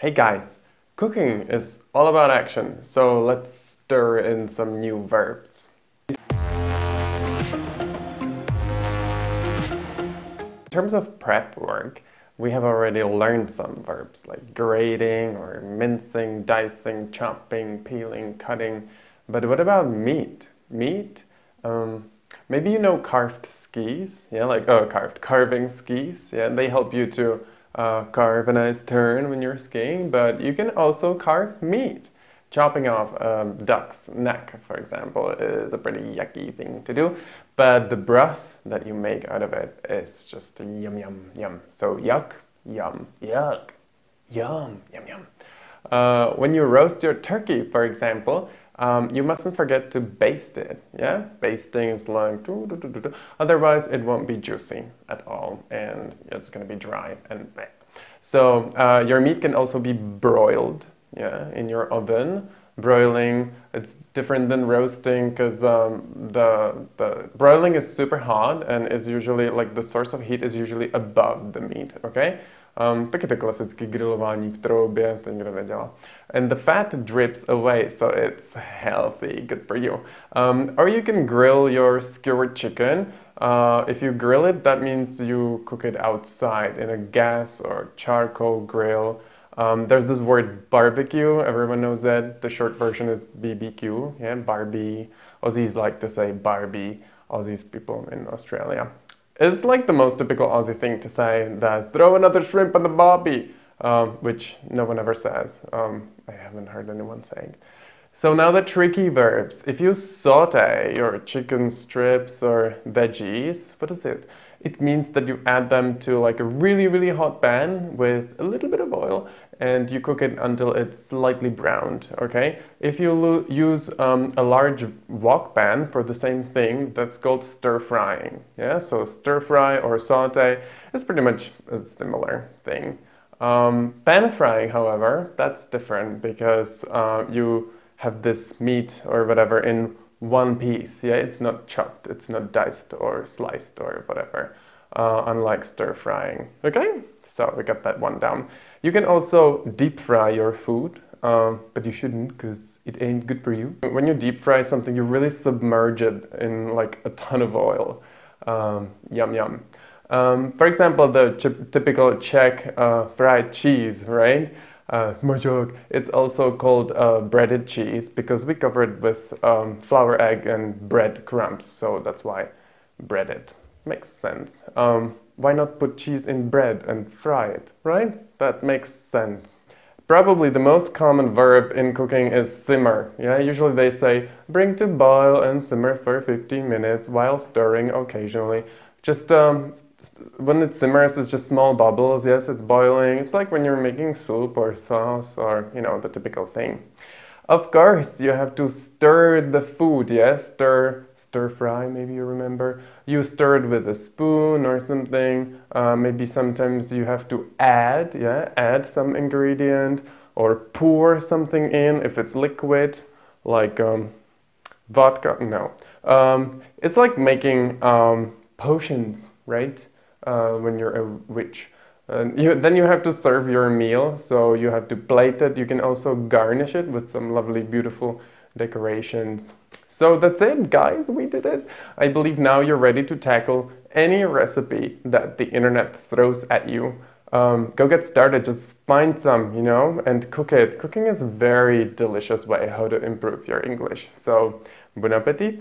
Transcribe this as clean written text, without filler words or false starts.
Hey guys, cooking is all about action, so let's stir in some new verbs. In terms of prep work, we have already learned some verbs like grating or mincing, dicing, chopping, peeling, cutting. But what about meat? Meat? Maybe you know carved skis, carving skis. Yeah, they help you to carve a nice turn when you're skiing, but you can also carve meat. Chopping off a duck's neck, for example, is a pretty yucky thing to do, but the broth that you make out of it is just yum, yum, yum. So yuck, yum, yuck, yum, yum, yum. When you roast your turkey, for example, you mustn't forget to baste it, yeah? Basting is like, otherwise it won't be juicy at all, and it's gonna be dry and bleh. So your meat can also be broiled, yeah, in your oven. Broiling, it's different than roasting because the broiling is super hot and it's usually, like, the source of heat is usually above the meat, okay? Taky to klasické grilování v troubě, to nikdo nedělá. And the fat drips away, so it's healthy, good for you. Or you can grill your skewered chicken. If you grill it, that means you cook it outside in a gas or charcoal grill. There's this word barbecue, everyone knows that. The short version is BBQ, yeah, Barbie. Aussies like to say Barbie, Aussies people in Australia. It's like the most typical Aussie thing to say, that throw another shrimp on the barbie, which no one ever says. I haven't heard anyone saying. So now the tricky verbs. If you saute your chicken strips or veggies, what is it? It means that you add them to like a really, really hot pan with a little bit of oil and you cook it until it's slightly browned, okay? If you use a large wok pan for the same thing, that's called stir frying, yeah? So stir fry or saute is pretty much a similar thing. Pan frying, however, that's different because you have this meat or whatever in one piece, yeah? It's not chopped, it's not diced or sliced or whatever, unlike stir frying, okay? So we got that one down. You can also deep fry your food, but you shouldn't because it ain't good for you. When you deep fry something, you really submerge it in like a ton of oil. Yum, yum. For example, the typical Czech fried cheese, right? Smažok. It's also called breaded cheese because we cover it with flour, egg, and bread crumbs. So that's why breaded. Makes sense. Why not put cheese in bread and fry it, right? That makes sense. Probably the most common verb in cooking is simmer. Yeah, usually they say bring to boil and simmer for 15 minutes while stirring occasionally. Just when it simmers, it's just small bubbles. Yes, it's boiling. It's like when you're making soup or sauce or, you know, the typical thing. Of course, you have to stir the food, yes? Stir fry, maybe you remember. You stir it with a spoon or something. Maybe sometimes you have to add some ingredient or pour something in if it's liquid, like vodka, no. It's like making potions, right? When you're a witch. Then you have to serve your meal, so you have to plate it. You can also garnish it with some lovely, beautiful decorations. So that's it, guys, we did it. I believe now you're ready to tackle any recipe that the internet throws at you. Go get started, just find some, you know, and cook it. Cooking is a very delicious way how to improve your English. So, bon appetit!